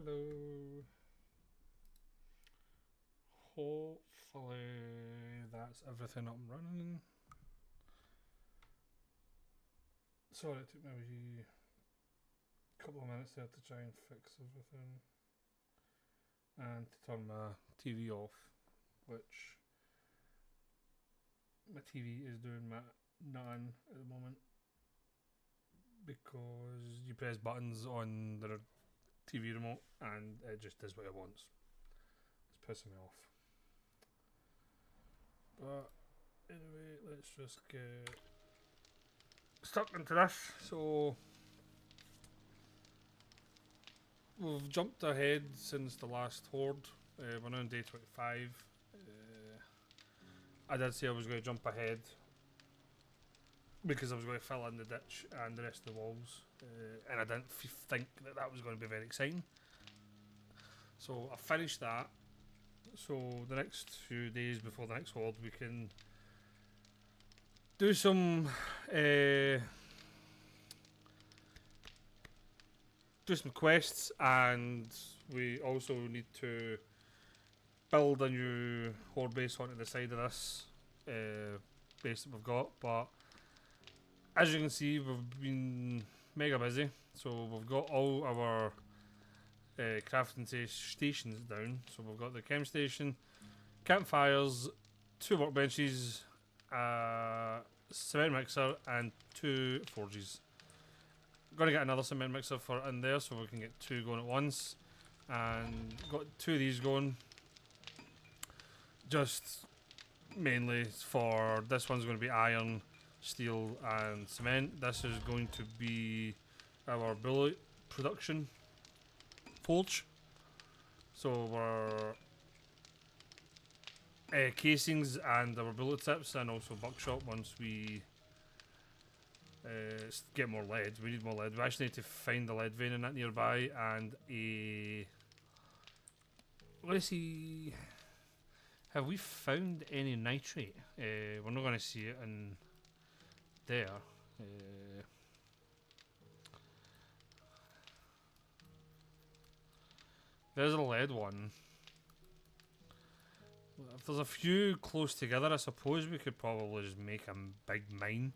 Hello. Hopefully that's everything up and running. Sorry, it took maybe a couple of minutes there to try and fix everything and to turn my TV off, which my TV is doing my none at the moment because you press buttons on the TV remote and it just does what it wants. It's pissing me off. But anyway, let's just get stuck into this. So we've jumped ahead since the last horde. We're now on day 25. I did say I was going to jump ahead because I was going to fill in the ditch and the rest of the walls, and I didn't think that that was going to be very exciting. So I finished that. So the next few days before the next horde, we can do some quests, and we also need to build a new horde base onto the side of this base that we've got. But as you can see, we've been mega busy, so we've got all our crafting stations down. So we've got the chem station, campfires, 2 workbenches, cement mixer, and 2 forges. Gonna get another cement mixer for in there so we can get 2 going at once, and got 2 of these going. Just mainly for this one's going to be iron, steel, and cement. This is going to be our bullet production forge. So our casings and our bullet tips, and also buckshot once we get more lead. We need more lead. We actually need to find the lead vein in that nearby, and a... Let's see... Have we found any nitrate? We're not going to see it in there. There's a lead one. If there's a few close together, I suppose we could probably just make a big mine.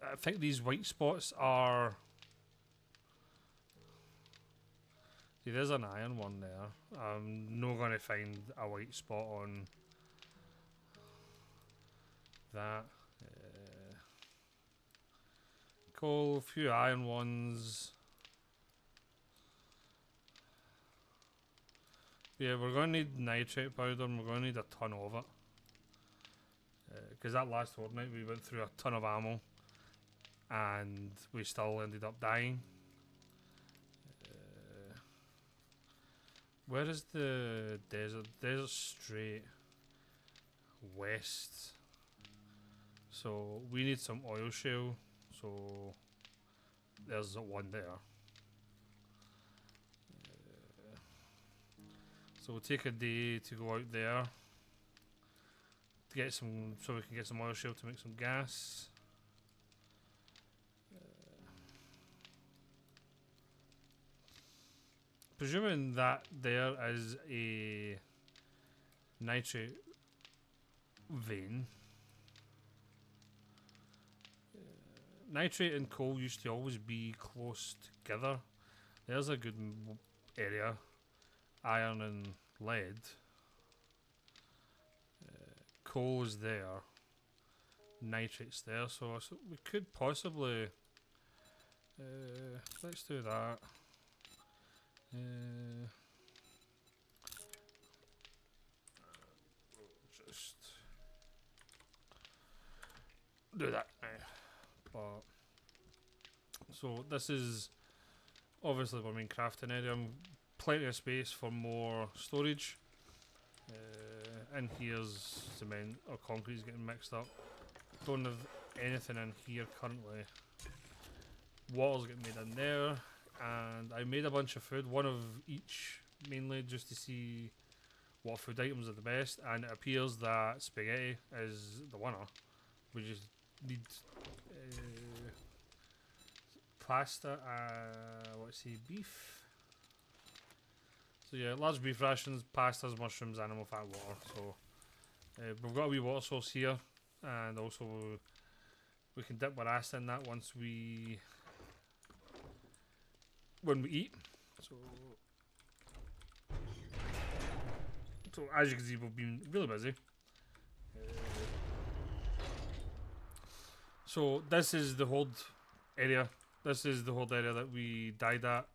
I think these white spots are... See, there's an iron one there. I'm not going to find a white spot on that. Coal, a few iron ones. Yeah, we're going to need nitrate powder, and we're going to need a ton of it. Because that last fortnight we went through a ton of ammo, and we still ended up dying. Where is the desert? Desert straight west. So we need some oil shale. So there's one there. So we'll take a day to go out there to get some, so we can get some oil shale to make some gas. Presuming that there is a nitrate vein. Nitrate and coal used to always be close together. There's a good area. Iron and lead. Coal is there. Nitrate's there, so we could possibly... let's do that. Just do that now. But so this is obviously our main crafting area. Plenty of space for more storage. And here's cement or concrete is getting mixed up. Don't have anything in here currently. Water's getting made in there. And I made a bunch of food, one of each mainly, just to see what food items are the best. And it appears that spaghetti is the winner. We just need pasta, let's see, beef. So yeah, large beef rations, pastas, mushrooms, animal fat, water. So we've got a wee water source here, and also we can dip our ass in that once when we eat. So as you can see, we've been really busy. So this is the hold area. This is the hold area that we died at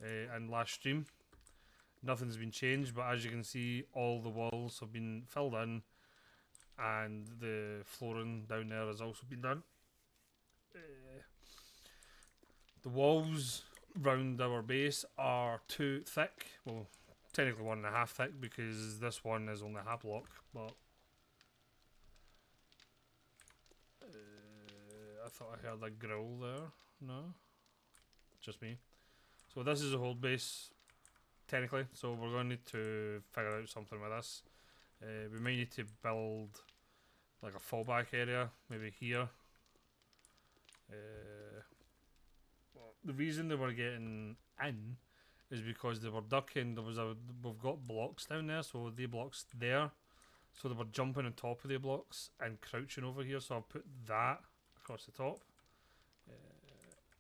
in last stream. Nothing's been changed, but as you can see, all the walls have been filled in, and the flooring down there has also been done. The walls round our base are too thick. Well, technically 1.5 thick because this one is only a half block, but I thought I heard a growl there. No, just me. So this is a hold base, technically. So we're going to need to figure out something with this. We may need to build like a fallback area, maybe here. The reason they were getting in is because they were ducking. We've got blocks down there, so the blocks there. So they were jumping on top of the blocks and crouching over here. So I'll put that across the top.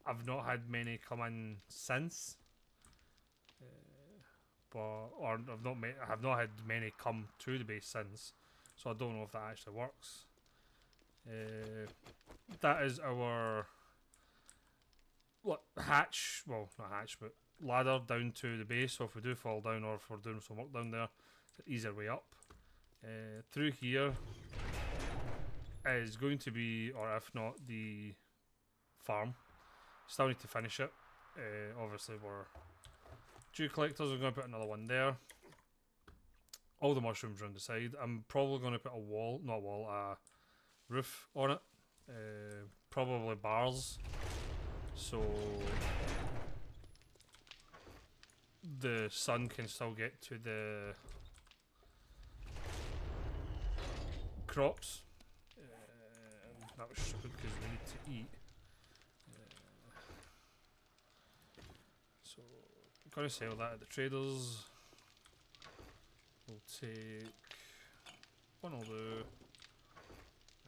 I've not had many come in since, I have not had many come to the base since. So I don't know if that actually works. That is our hatch. Well, not hatch, but ladder down to the base. So if we do fall down, or if we're doing some work down there, it's an easier way up. Through here is going to be, or if not, the farm. Still need to finish it. Obviously, we're dew collectors. We're going to put another one there. All the mushrooms around the side. I'm probably going to put a roof on it. Probably bars. So the sun can still get to the crops. That was stupid because we need to eat. So I'm going to sell that at the traders. We'll take one will do,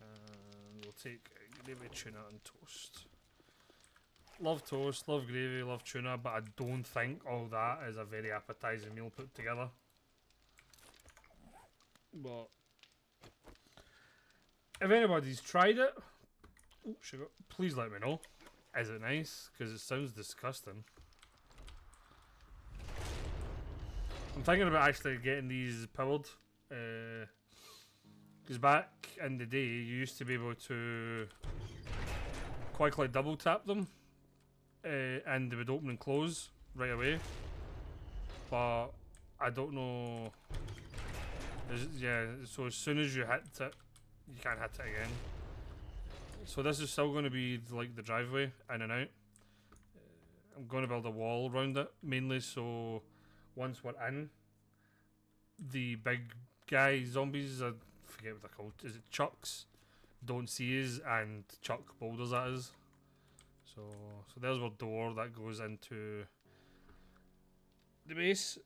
and we'll take gravy, tuna and toast. Love toast, love gravy, love tuna, but I don't think all that is a very appetising meal put together. But if anybody's tried it, sugar, please let me know. Is it nice? Because it sounds disgusting. I'm thinking about actually getting these powered. Because back in the day, you used to be able to quickly double tap them. And they would open and close right away. But I don't know. Yeah, so as soon as you hit it, you can't hit it again. So this is still going to be like the driveway, in and out. I'm going to build a wall around it, mainly so once we're in, the big guy zombies, I forget what they're called, is it chucks, don't see us and chuck boulders at us. So there's our door that goes into the base.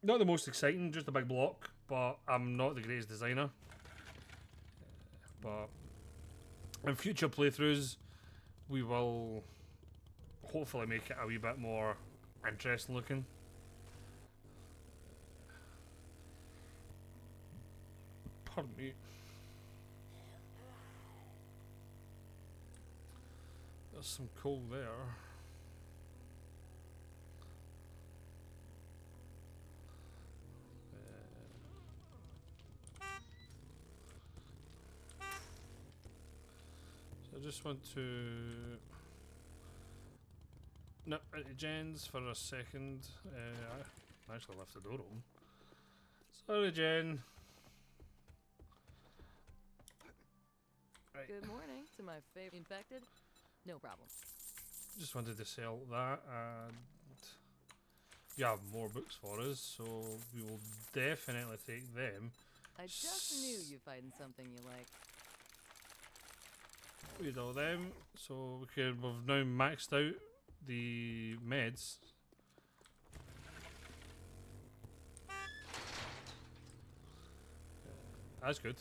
Not the most exciting, just a big block, but I'm not the greatest designer. But in future playthroughs, we will hopefully make it a wee bit more interesting looking. Pardon me. There's some coal there. So I just want to nip into Jen's for a second. I actually left the door open. Sorry, Jen. Right. Good morning to my favorite infected. No problem. Just wanted to sell that, and you have more books for us, so we will definitely take them. I just knew you'd find something you like. We did all them, so we've now maxed out the meds. That's good.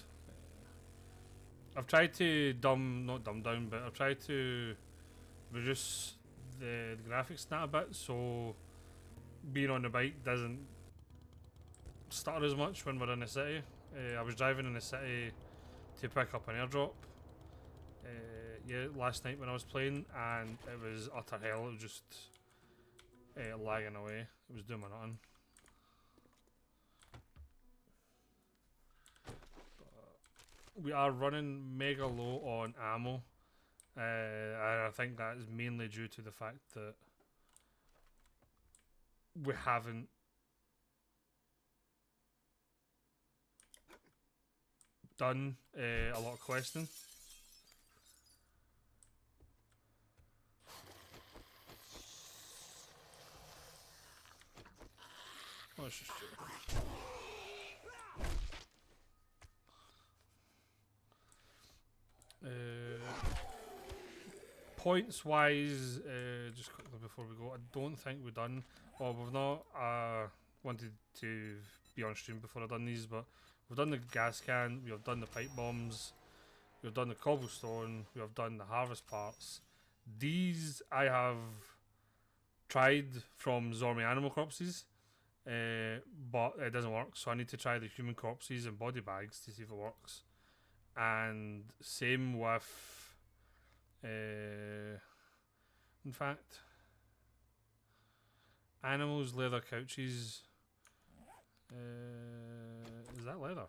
I've tried to not dumb down, but I've tried to reduce the graphics that a bit, so being on the bike doesn't stutter as much when we're in the city. I was driving in the city to pick up an airdrop. Yeah, last night when I was playing, and it was utter hell. It was just lagging away. It was doing nothing. We are running mega low on ammo, and I think that is mainly due to the fact that we haven't done a lot of questing. Oh, it's just points wise, just quickly before we go, I don't think we've done, or we've not wanted to be on stream before I've done these, but we've done the gas can, we have done the pipe bombs, we've done the cobblestone, we have done the harvest parts. These I have tried from zombie animal corpses, but it doesn't work, so I need to try the human corpses and body bags to see if it works. And same with in fact, animals, leather couches. Is that leather?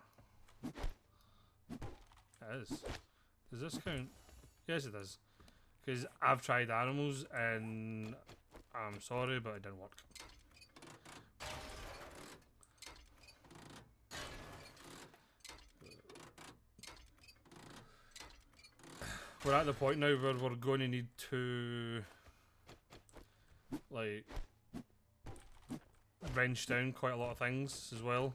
It is. Does this count? Yes, it does. Because I've tried animals and I'm sorry, but it didn't work. We're at the point now where we're going to need to like wrench down quite a lot of things as well.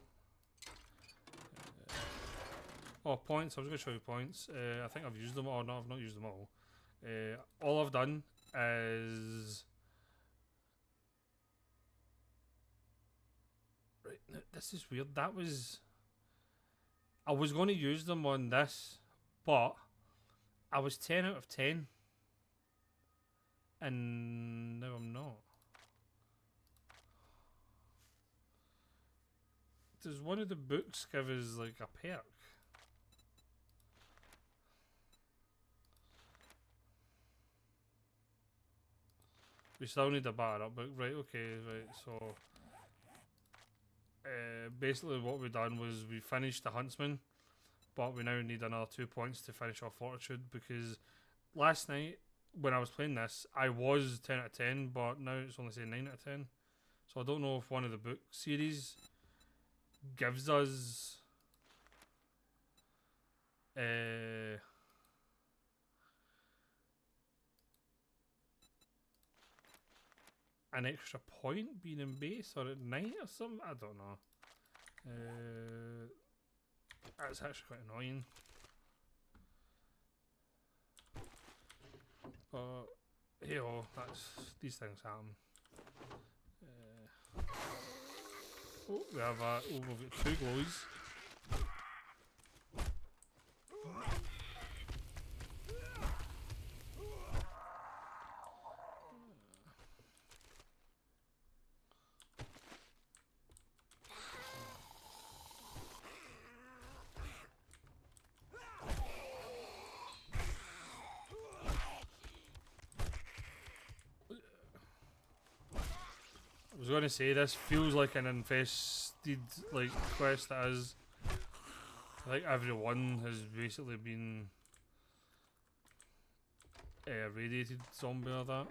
Oh, points. I was going to show you points. I think I've used them all. No, I've not used them all. All I've done is... Right, now, this is weird. That was... I was going to use them on this, but I was 10 out of 10. And now I'm not. Does one of the books give us like a perk? We still need a batter up book, right? Okay, right. So basically, what we done was we finished the Huntsman, but we now need another 2 points to finish off Fortitude, because last night when I was playing this, I was 10 out of 10, but now it's only saying 9 out of 10. So I don't know if one of the book series gives us an extra point being in base or at night or something. I don't know. That's actually quite annoying. But hey, these things happen. Oh, we have we've got 2 glowies. I was going to say, this feels like an infested like quest that is. I think everyone has basically been radiated zombie or that.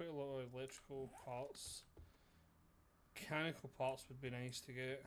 quite a lot of electrical parts. Mechanical parts would be nice to get.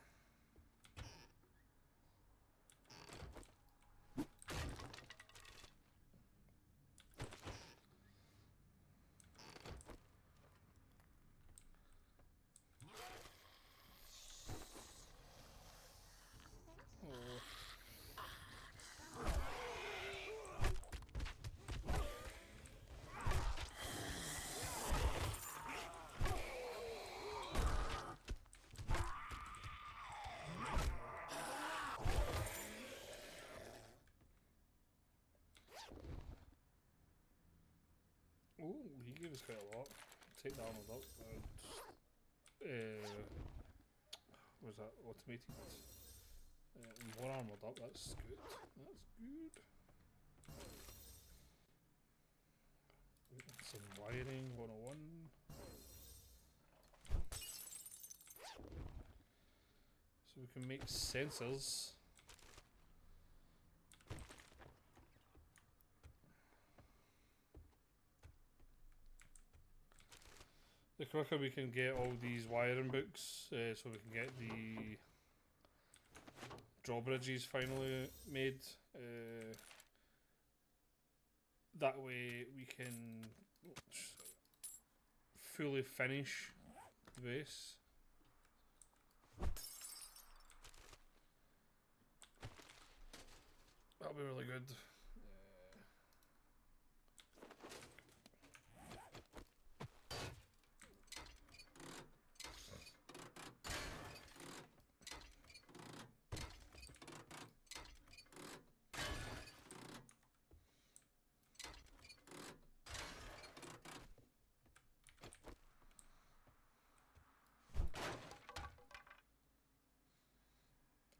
Oh, he gave us quite a lot. Take the armored up. Was that automated? More armored up, that's good. That's good. Some wiring 101. So we can make sensors. The quicker we can get all these wiring books, so we can get the drawbridges finally made. That way we can fully finish the base. That'll be really good.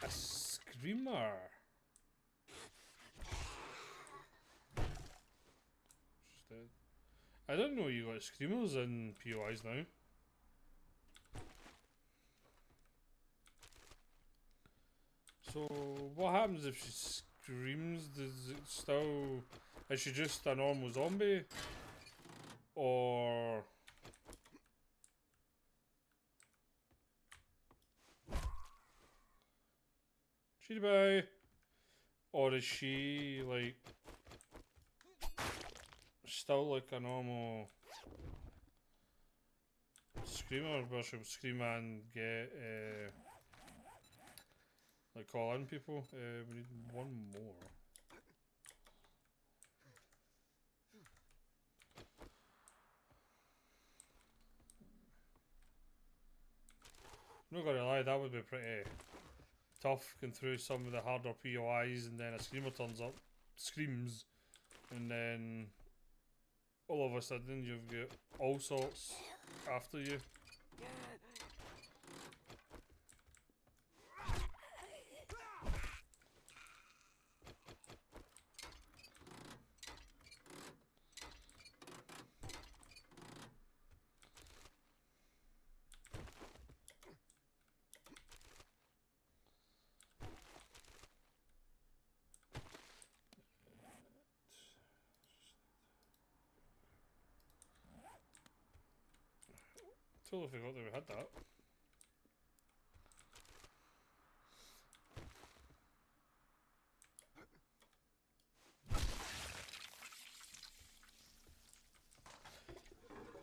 A screamer. Just dead. I didn't know you got screamers in POIs now. So what happens if she screams? Does it still... Is she just a normal zombie? Or... Bye. Or is she like still like a normal screamer where she'll scream and get like call in people? We need one more. I'm not gonna lie, that would be pretty tough going through some of the harder POIs and then a screamer turns up, screams, and then all of a sudden you've got all sorts after you. Totally forgot that we had that.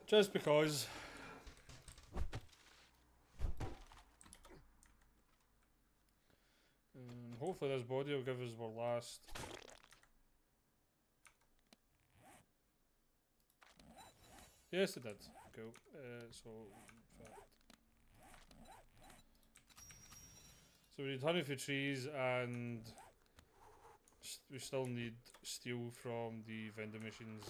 Just because. Hopefully this body will give us our last. Yes, it did. Cool. So we need honey for trees, and we still need steel from the vending machines.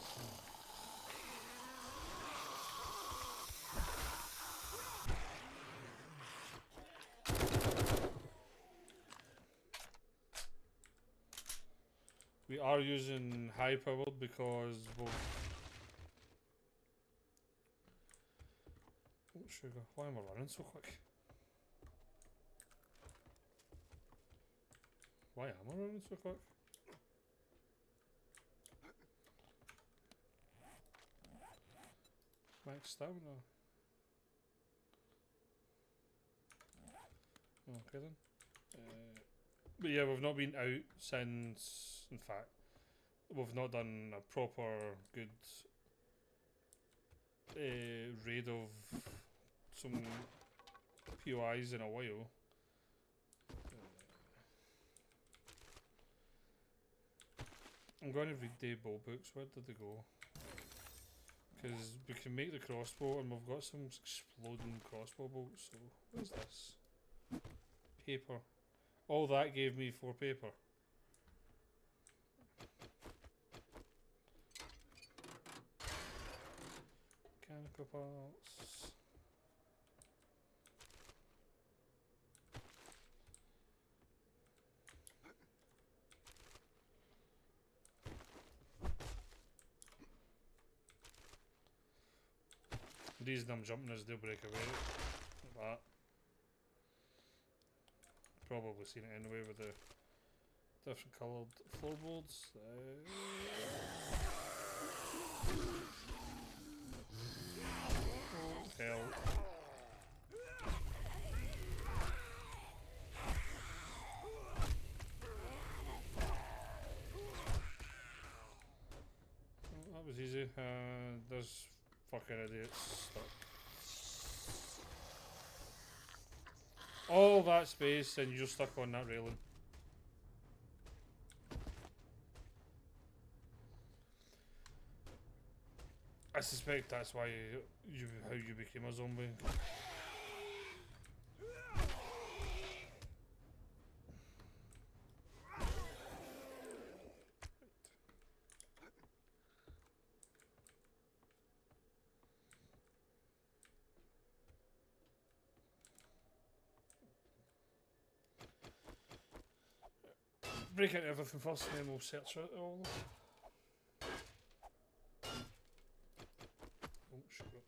We are using high powered because we'll... Oh, sugar. Why am I running so quick? Why am I running so quick? Max stamina. Okay then. But yeah, we've not been out since. In fact, we've not done a proper good raid of some POIs in a while. I'm going to read the bow books. Where did they go? Because we can make the crossbow, and we've got some exploding crossbow bolts. So what is this? Paper. All that gave me 4 paper. Mechanical parts. The reason I'm jumping is they'll break away like that. Probably seen it anyway with the different coloured floorboards. Oh, hell. Oh, that was easy. There's fucking idiots stuck. All that space and you're stuck on that railing. I suspect that's why how you became a zombie. Break out everything first and then we'll search it all. Oh shit.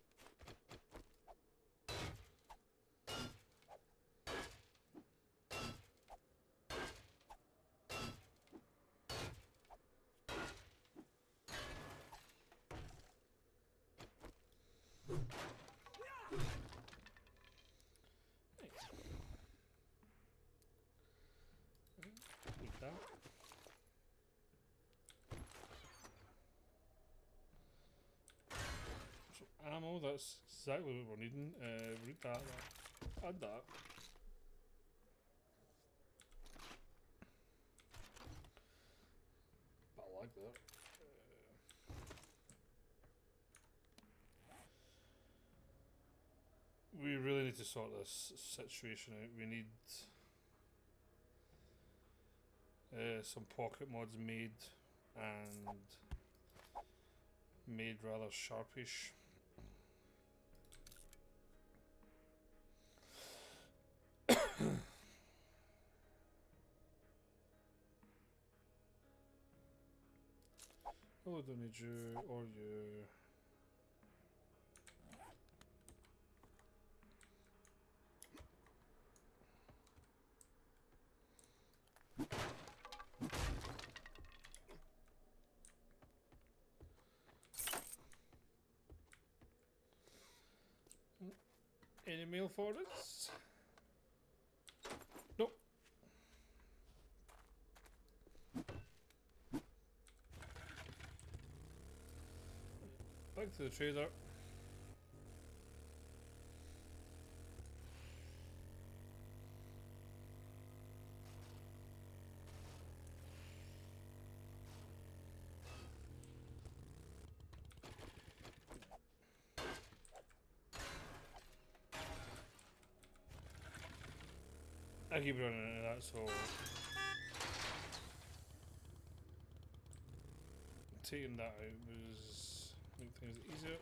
Need that. So ammo, that's exactly what we're needing. Read that. Add that. But I like that. We really need to sort this situation out. We need some pocket mods made and made rather sharpish. Oh, I don't need you or you. Any mail for us? Nope. Back to the trader. I keep running into that, so taking that out was make things easier.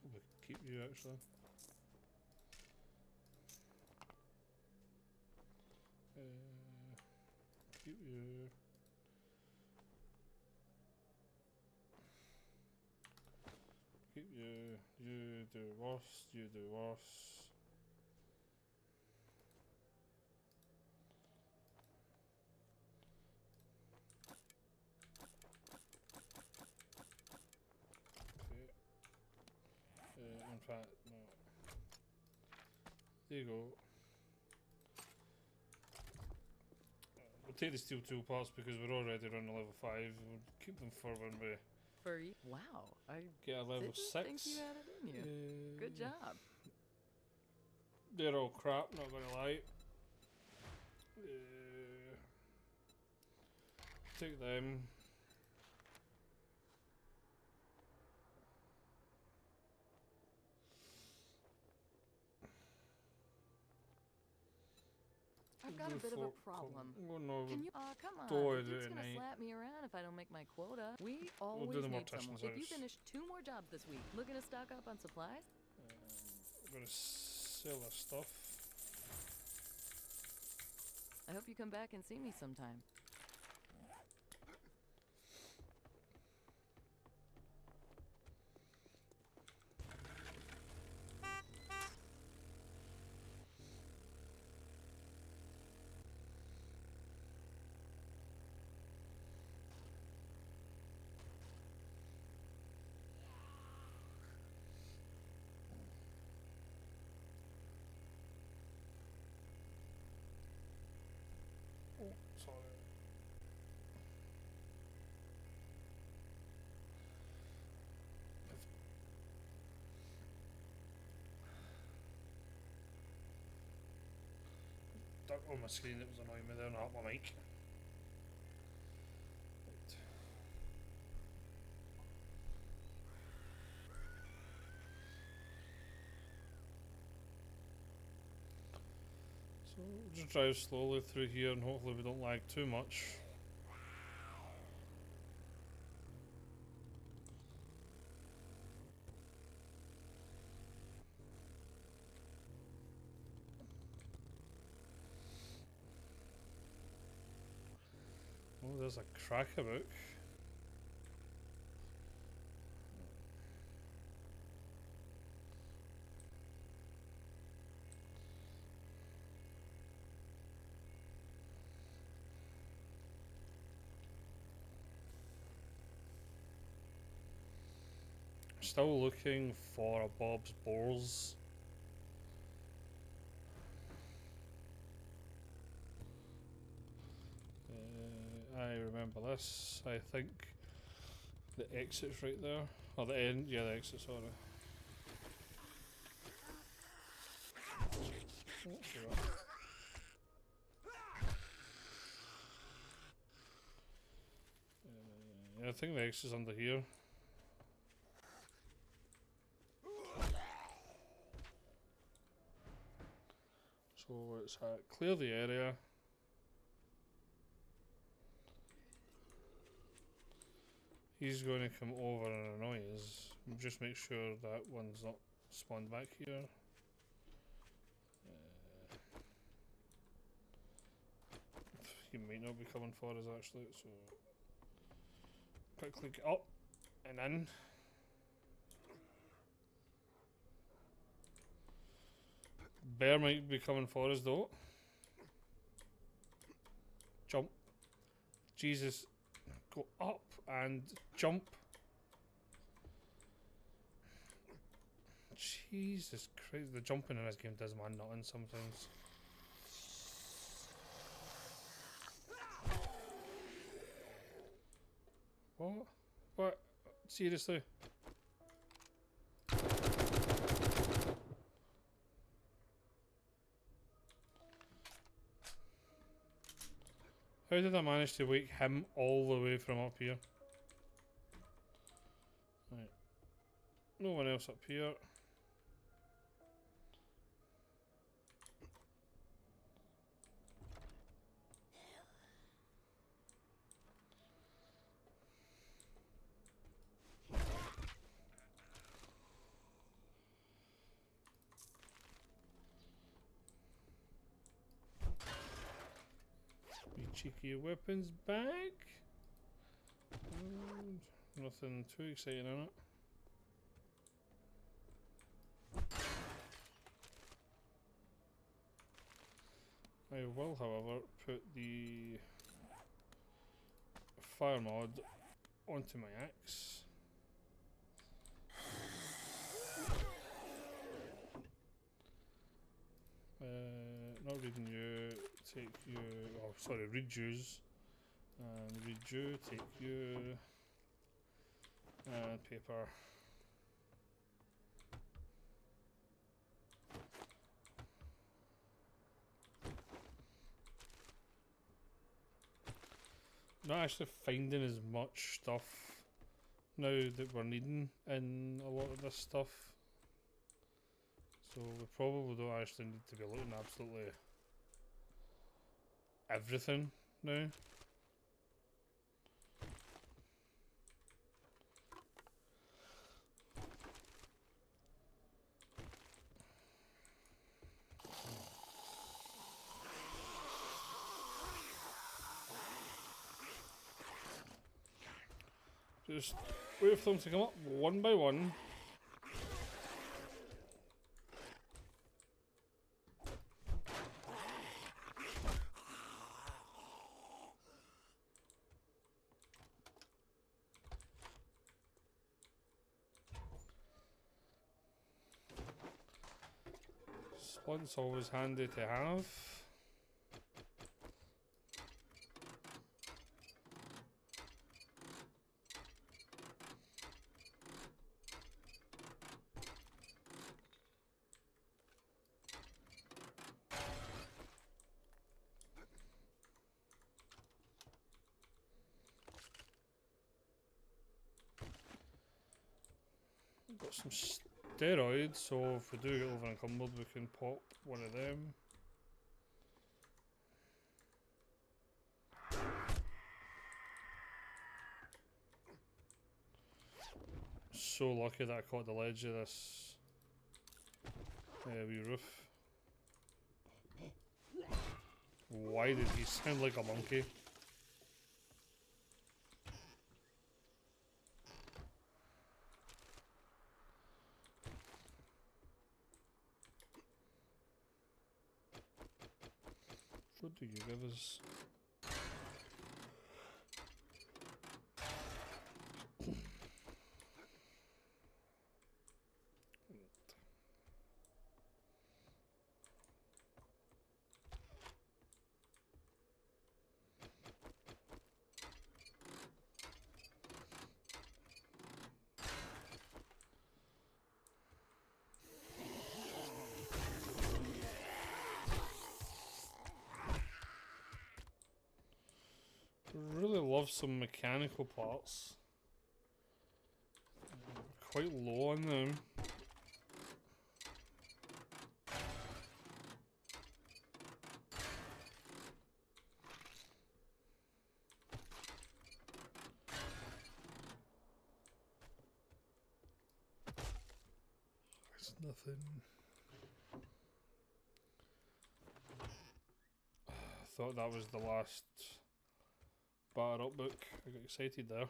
Probably keep you actually. keep you. Keep you. You do worse. You do worse. Okay. In fact, no. There you go. We'll take the steel tool parts because we're already running level 5. We'll keep them for when we Wow, I get a level didn't 6. think you had it in you. Good job. They're all crap, not gonna lie. Take them. I've got a bit of a problem. Oh no, Can you? Come on. don't The do dude's it gonna tonight. slap me around if I don't make my quota. We do always the need mortician's someone. If you house. finish 2 more jobs this week, looking to stock up on supplies? I'm gonna sell this stuff. I hope you come back and see me sometime. Oh, sorry. Duck on my screen that was annoying me there, not my mic. Right. So we'll just drive slowly through here and hopefully we don't lag too much. Oh, there's a cracker book. Still looking for a Bob's Boars. I remember this. I think the exit's right there. Or the end. Yeah, the exit, sorry. Oh, sure. Yeah, I think the exit's under here. So it's clear the area. He's going to come over and annoy us. Just make sure that one's not spawned back here. He might not be coming for us actually, so quickly get up and in. Bear might be coming for us though. Jump. Jesus. Go up and jump. Jesus Christ, the jumping in this game does man nothing sometimes. What? What? Seriously? How did I manage to wake him all the way from up here? Right. No one else up here. cheeky weapons back. And nothing too exciting in it. I will, however, put the fire mod onto my axe. Not reading you, take you, oh sorry, read yous, and read you, take you, and paper. Not actually finding as much stuff now that we're needing in a lot of this stuff. So we probably don't actually need to be looting absolutely everything now. Just wait for them to come up one by one. Splint's always handy to have. Got some steroids, so if we do get over encumbered, we can pop one of them. So lucky that I caught the ledge of this wee roof. Why did he sound like a monkey? What do you give us? Really love some mechanical parts. Quite low on them. There's nothing. I thought that was the last bar up book. I got excited there.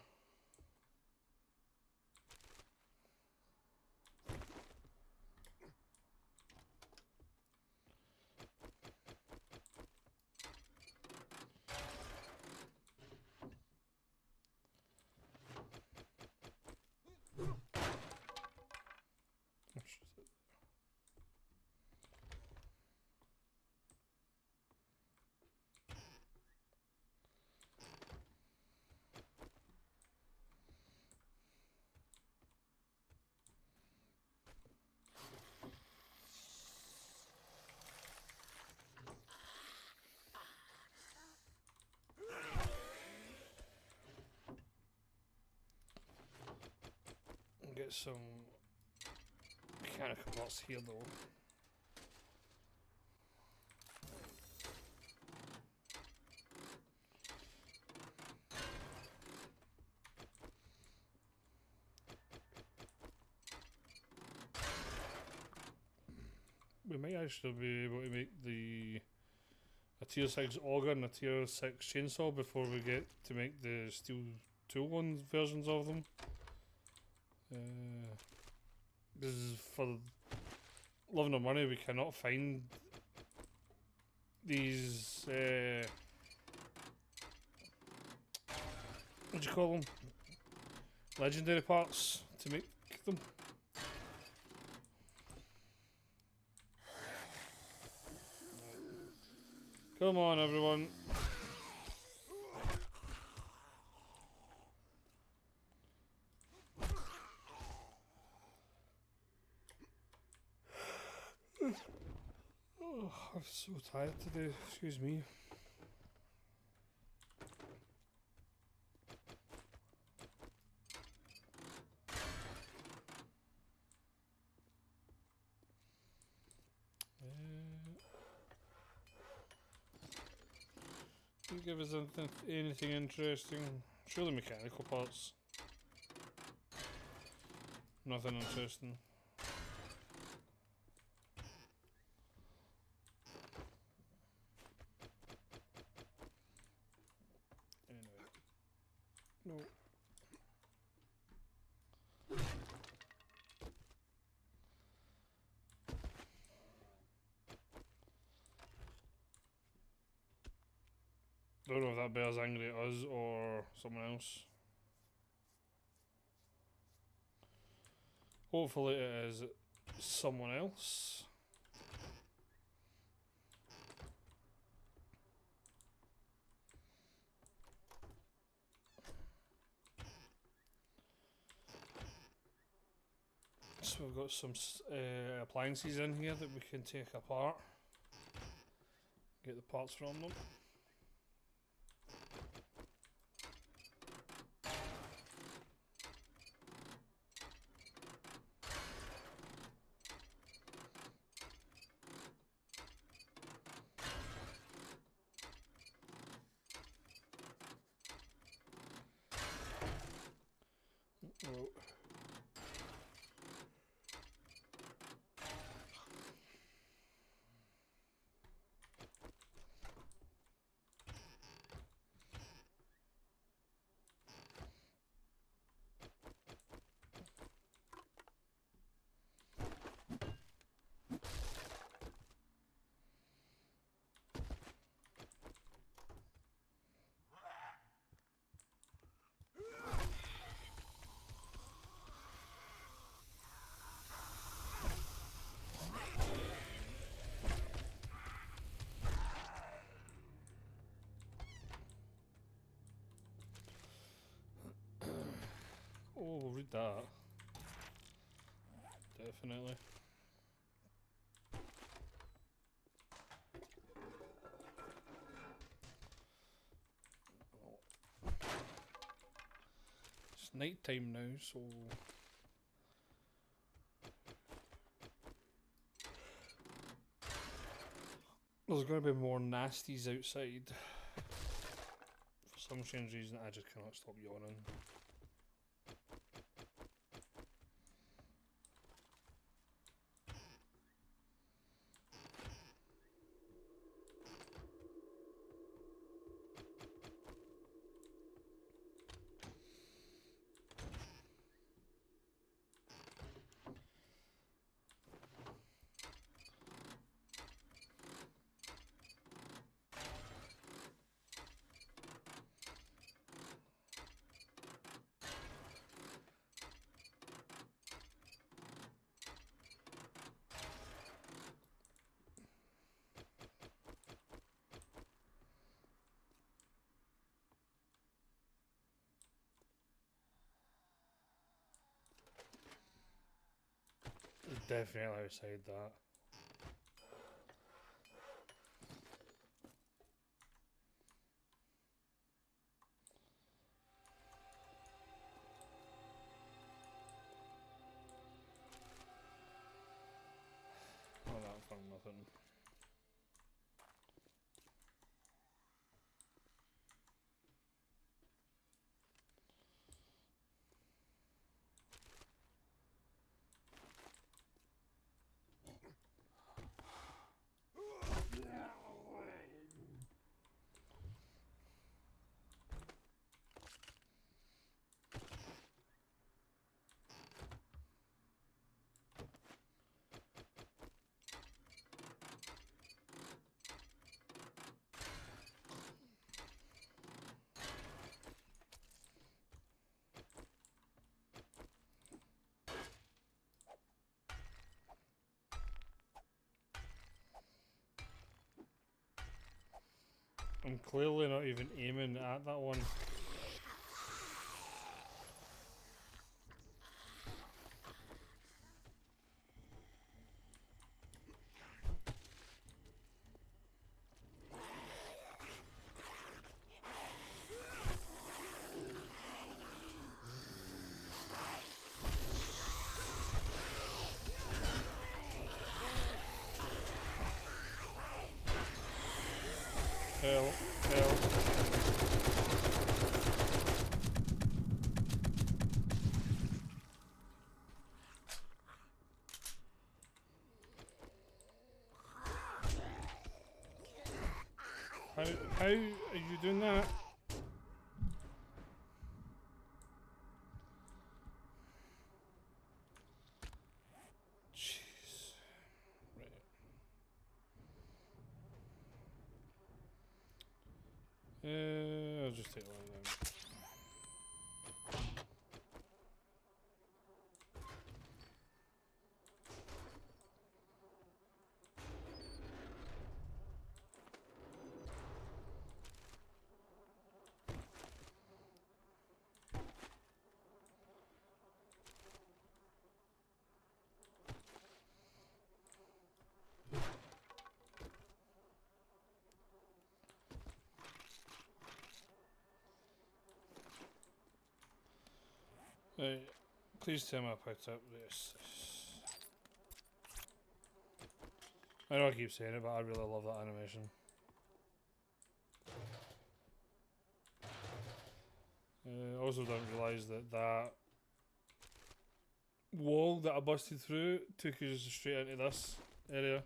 Get some mechanical parts here though. We might actually be able to make the a tier 6 auger and a tier 6 chainsaw before we get to make the steel tool one versions of them. This is for love nor money, we cannot find these what do you call them? Legendary parts to make them. Come on, everyone. Oh, I'm so tired today. Excuse me. You give us anything interesting? Surely mechanical parts. Nothing interesting. Anyway. No. Don't know if that bear's angry at us or someone else. Hopefully it is someone else. So we've got some appliances in here that we can take apart. Get the parts from them. Oh. Oh, we'll read that. Definitely. It's night time now, so there's going to be more nasties outside. For some strange reason, I just cannot stop yawning. Definitely outside that. All that for nothing. I'm clearly not even aiming at that one. Hell, hell. How are you doing that? Jeez. Right. I'll just take one of them. Right. Please tell me I picked up this. I know I keep saying it, but I really love that animation. I also don't realise that that wall that I busted through took us straight into this area.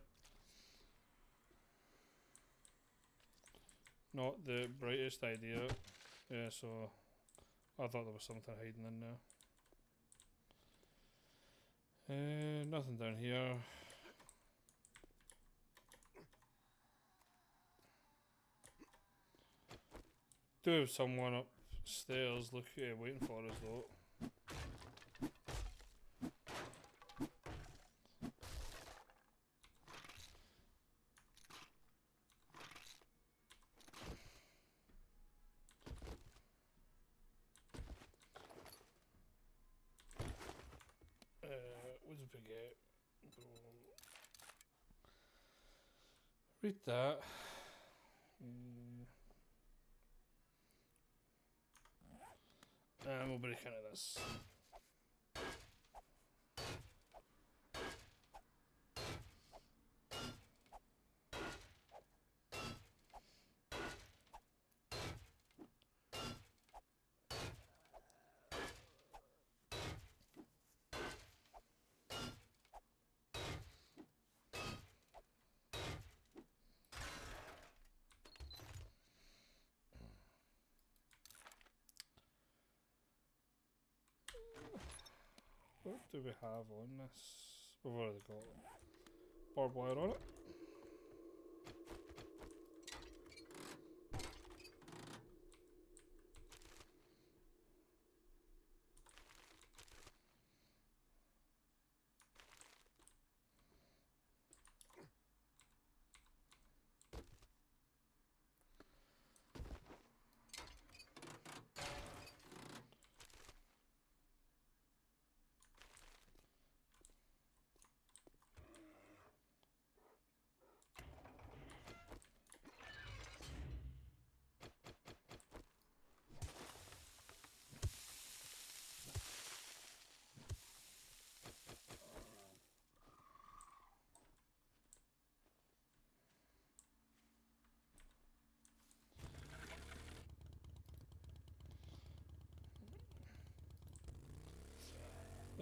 Not the brightest idea. Yeah, so I thought there was something hiding in there. Nothing down here. Do have someone upstairs waiting for us though. What's a baguette? Read that. We'll break into this. What do we have on this? We've already got barbed wire on it.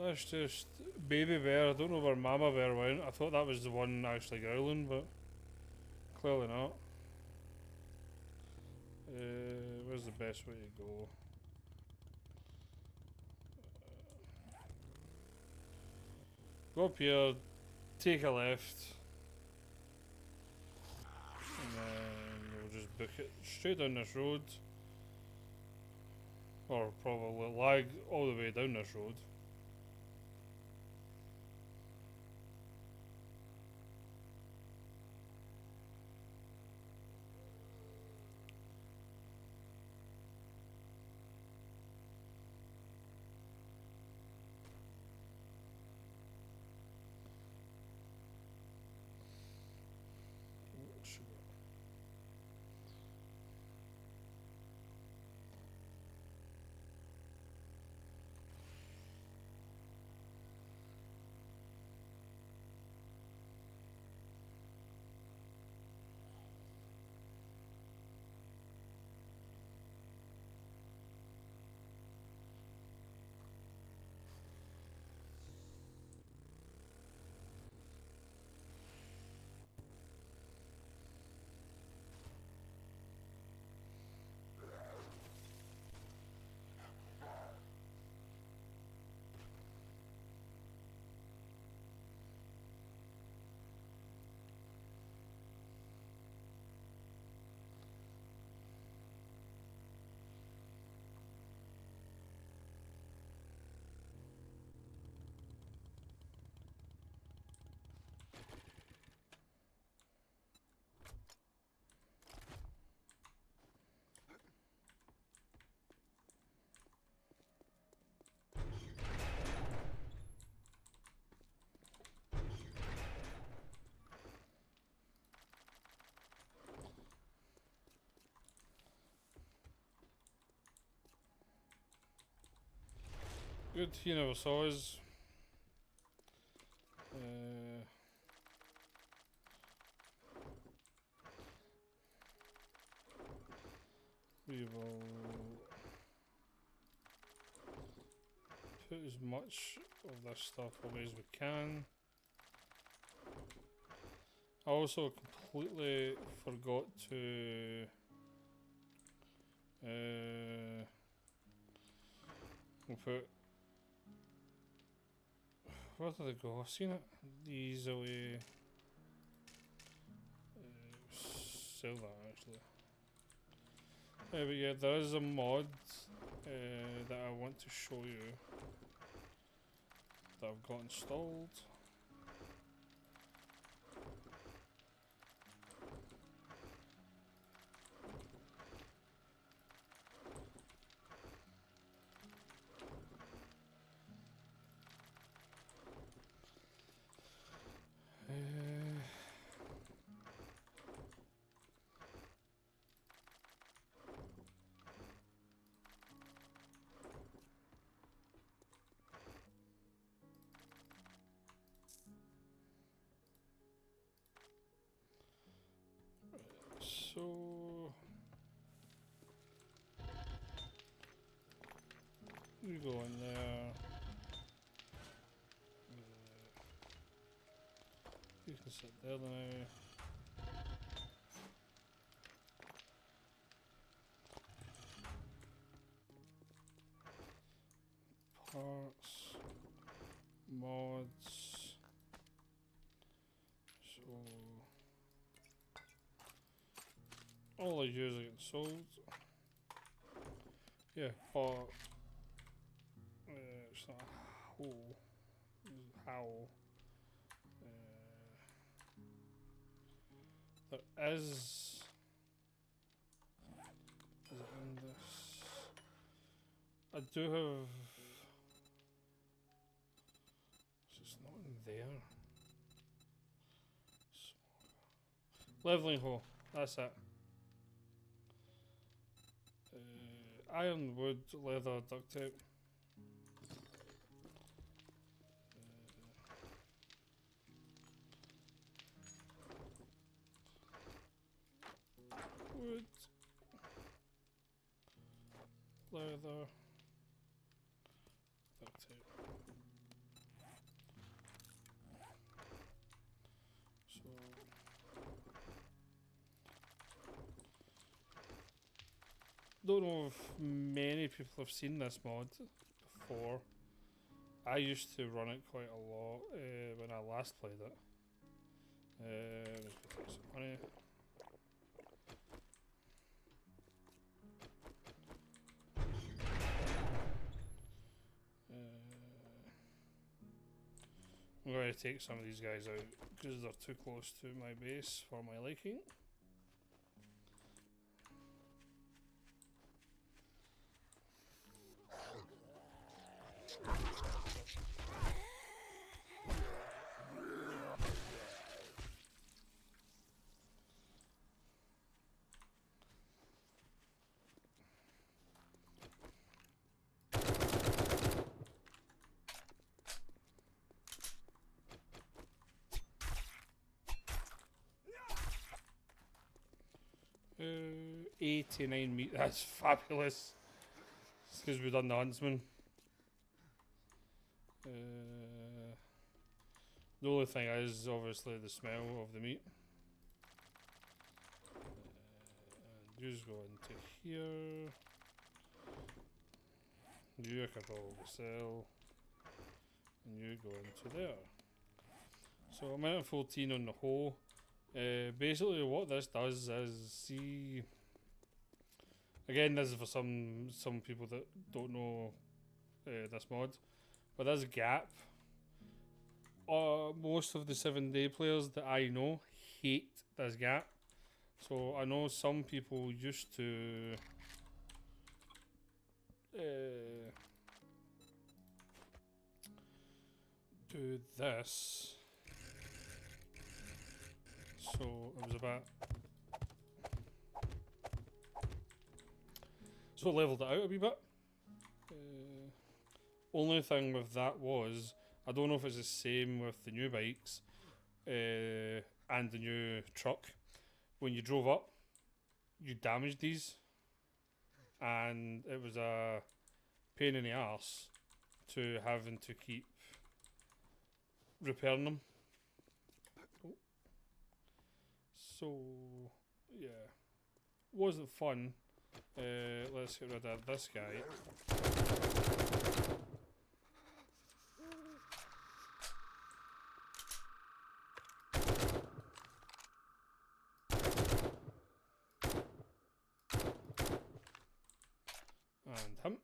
That's just Baby Bear. I don't know where Mama Bear went. I thought that was the one actually growling, but clearly not. Where's the best way to go? Go up here, take a left, and then we'll just book it straight down this road. Or probably lag all the way down this road. good. He never saw us. We will put as much of this stuff away as we can. I also completely forgot to we'll put, where did it go? I've seen it. These away. Sell that actually. But yeah, there is a mod that I want to show you that I've got installed. So you go in there. You can sit there now. Parts, mods. So all the users are getting sold. Yeah, but it's not how. There is it in this? I do have. It's not in there. Leveling hole. That's it. Iron, wood, leather, duct tape. Wood, leather, duct tape. So don't know if many people have seen this mod before. I used to run it quite a lot when I last played it. Let's put some money. I'm going to take some of these guys out because they're too close to my base for my liking. Uh, 89 meat, that's fabulous. It's because we've done the huntsman. The only thing is obviously the smell of the meat. And you just go into here. You can probably sell. And you go into there. So I'm at 14 on the whole. Basically what this does is, see, again this is for some people that don't know this mod, but this gap, most of the 7-day players that I know hate this gap. So I know some people used to do this. So it was about. So I leveled it out a wee bit. Only thing with that was, I don't know if it's the same with the new bikes and the new truck. When you drove up, you damaged these, and it was a pain in the arse to having to keep repairing them. Oh. So, yeah, wasn't fun. Let's get rid of this guy. And him.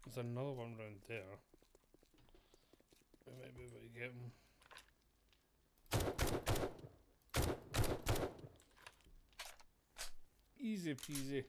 There's another one round there. We might be able to get him. Easy peasy.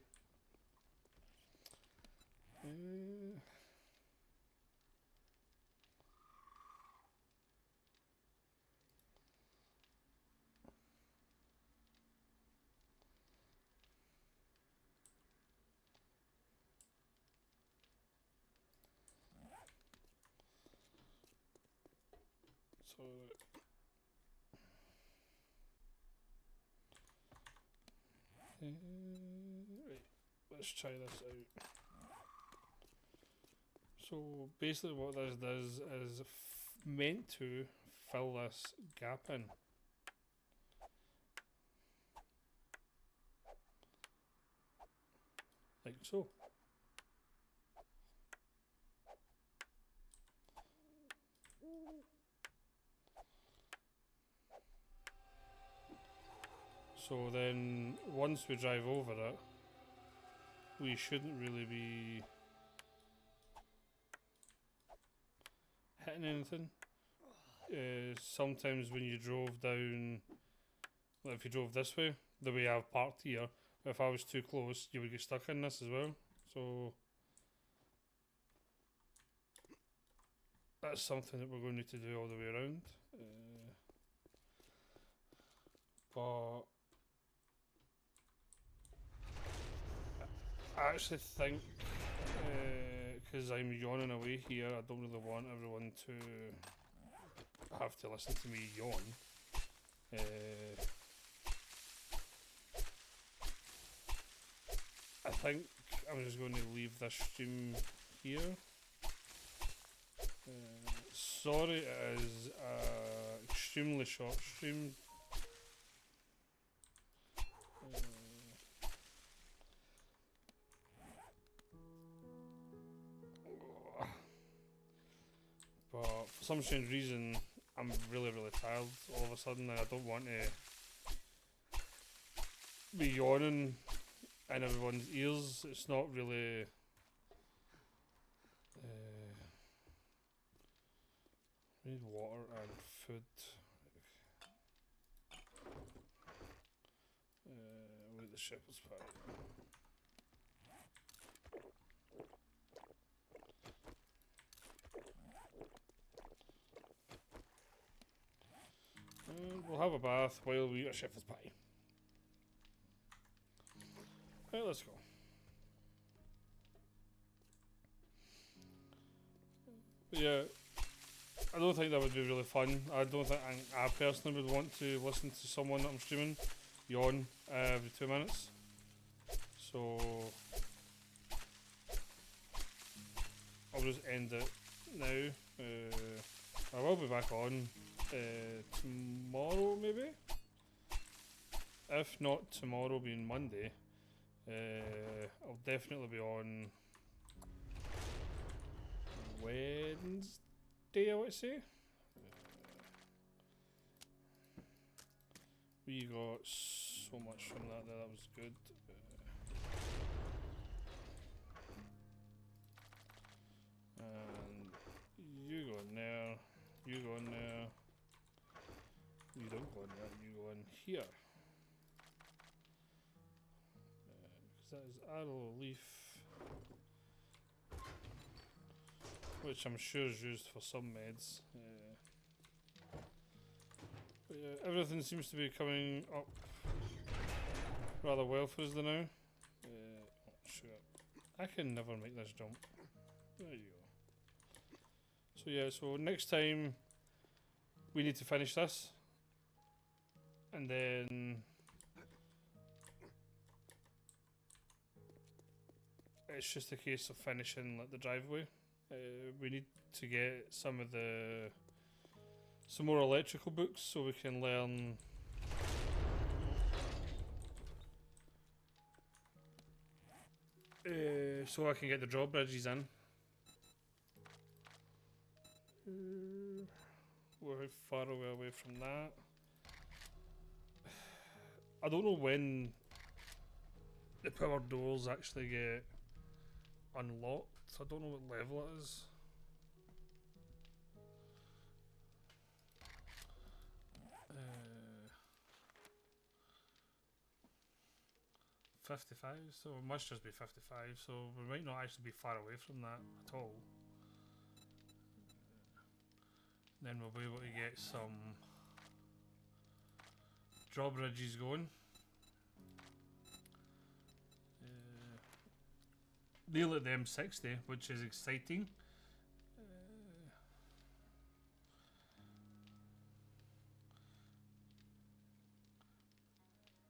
So right, let's try this out. So basically what this does is meant to fill this gap in. Like so. So then once we drive over it, we shouldn't really be hitting anything. Sometimes when you drove down, like if you drove this way, the way I've parked here, if I was too close, you would get stuck in this as well. So that's something that we're going to need to do all the way around. But I actually think, because I'm yawning away here, I don't really want everyone to have to listen to me yawn. I think I'm just going to leave this stream here. Sorry, it is an extremely short stream. But for some strange reason, I'm really tired all of a sudden, and I don't want to be yawning in everyone's ears. It's not really. We need water and food. We'll eat the shepherd's pie. And we'll have a bath while we eat a shepherd's pie. Right, let's go. But yeah, I don't think that would be really fun. I don't think I personally would want to listen to someone that I'm streaming yawn every 2 minutes. So I'll just end it now. I will be back on tomorrow maybe. If not tomorrow being Monday, I'll definitely be on Wednesday, I would say. We got so much from that there, that was good. And you go in there, you go in there, you don't go in there, you go in here. Because that is arrow leaf, which I'm sure is used for some meds. But yeah, everything seems to be coming up rather well for us now. Oh, shit. I can never make this jump. There you go. So yeah, so next time we need to finish this. And then it's just a case of finishing like the driveway. We need to get some more electrical books so we can learn so I can get the drawbridges in. We're far away from that. I don't know when the power doors actually get unlocked. I don't know what level it is. 55, so it must just be 55, so we might not actually be far away from that at all. Then we'll be able to get some drawbridges going. Nearly at the M60, which is exciting.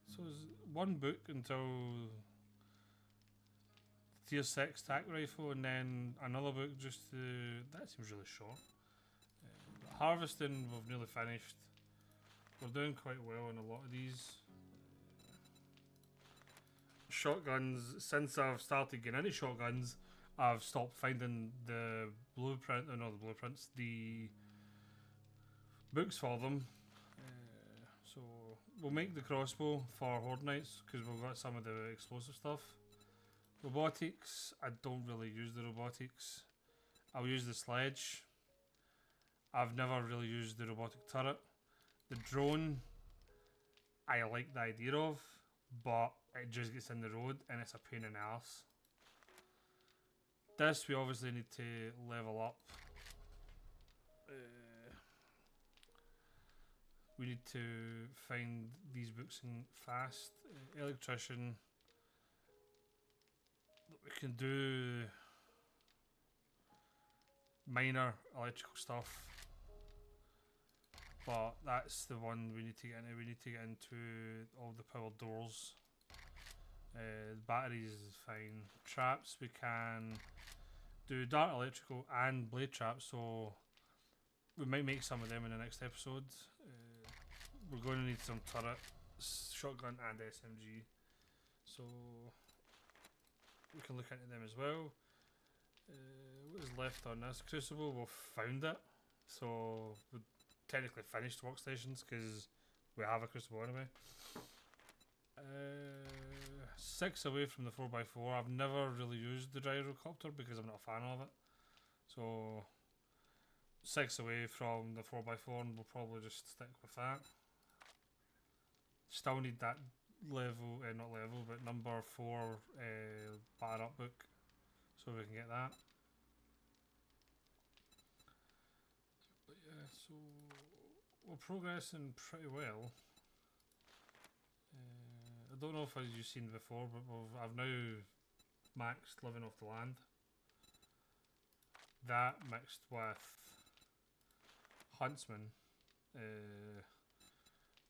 So there's one book until Tier 6 tac rifle, and then another book just to... That seems really short. Harvesting we've nearly finished. We're doing quite well on a lot of these. Shotguns, since I've started getting into shotguns, I've stopped finding the blueprint, or not the blueprints, the books for them. So we'll make the crossbow for Horde Knights because we've got some of the explosive stuff. Robotics, I don't really use the robotics. I'll use the sledge. I've never really used the robotic turret. The drone, I like the idea of, but it just gets in the road and it's a pain in the arse. This we obviously need to level up. We need to find these books in fast. Electrician. We can do minor electrical stuff, but that's the one we need to get into. We need to get into all the power doors. Batteries is fine. Traps, we can do dart electrical and blade traps, so we might make some of them in the next episode. We're going to need some turret, shotgun and SMG, so we can look into them as well. What is left on this? Crucible, we've found it, so we've technically finished workstations because we have a Crucible anyway. 6 away from the 4x4. I've never really used the gyrocopter because I'm not a fan of it, so 6 away from the 4x4 and we'll probably just stick with that. Still need that level, not level, but number 4 batter up book, so we can get that. But yeah, so we're progressing pretty well. I don't know if you've seen before, but I've now maxed living off the land. That mixed with Huntsman.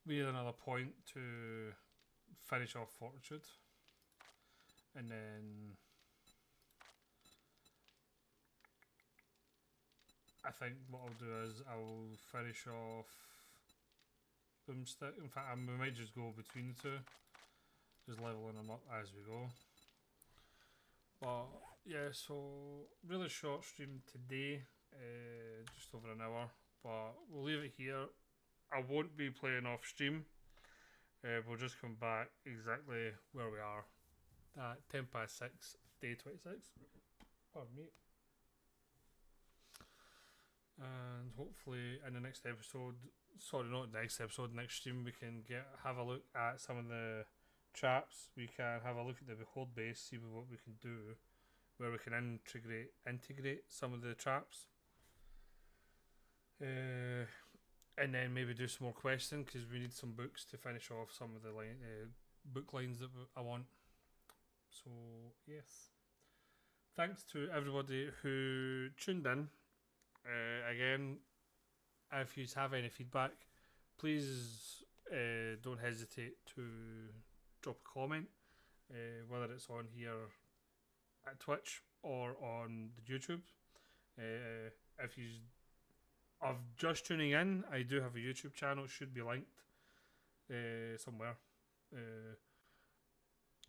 We need another point to finish off Fortitude, and then I think what I'll do is I'll finish off Boomstick. In fact, we might just go between the two, just leveling them up as we go. But yeah, so really short stream today, just over an hour, but we'll leave it here. I won't be playing off stream. We'll just come back exactly where we are at 6:10, day 26. Pardon me. And hopefully in the next episode, sorry, not next episode, next stream, we can have a look at some of the traps. We can have a look at the Behold base, see what we can do, where we can integrate some of the traps. and then maybe do some more questions because we need some books to finish off some of the book lines that I want. So yes, thanks to everybody who tuned in. Again, if you have any feedback, please don't hesitate to drop a comment, whether it's on here at Twitch or on the YouTube. If you are just tuning in, I do have a YouTube channel, should be linked somewhere.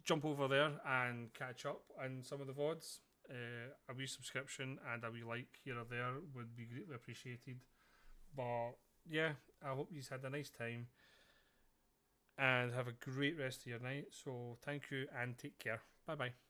Jump over there and catch up on some of the VODs. A wee subscription and a wee like here or there would be greatly appreciated. But yeah, I hope you've had a nice time and have a great rest of your night. So thank you and take care. Bye bye.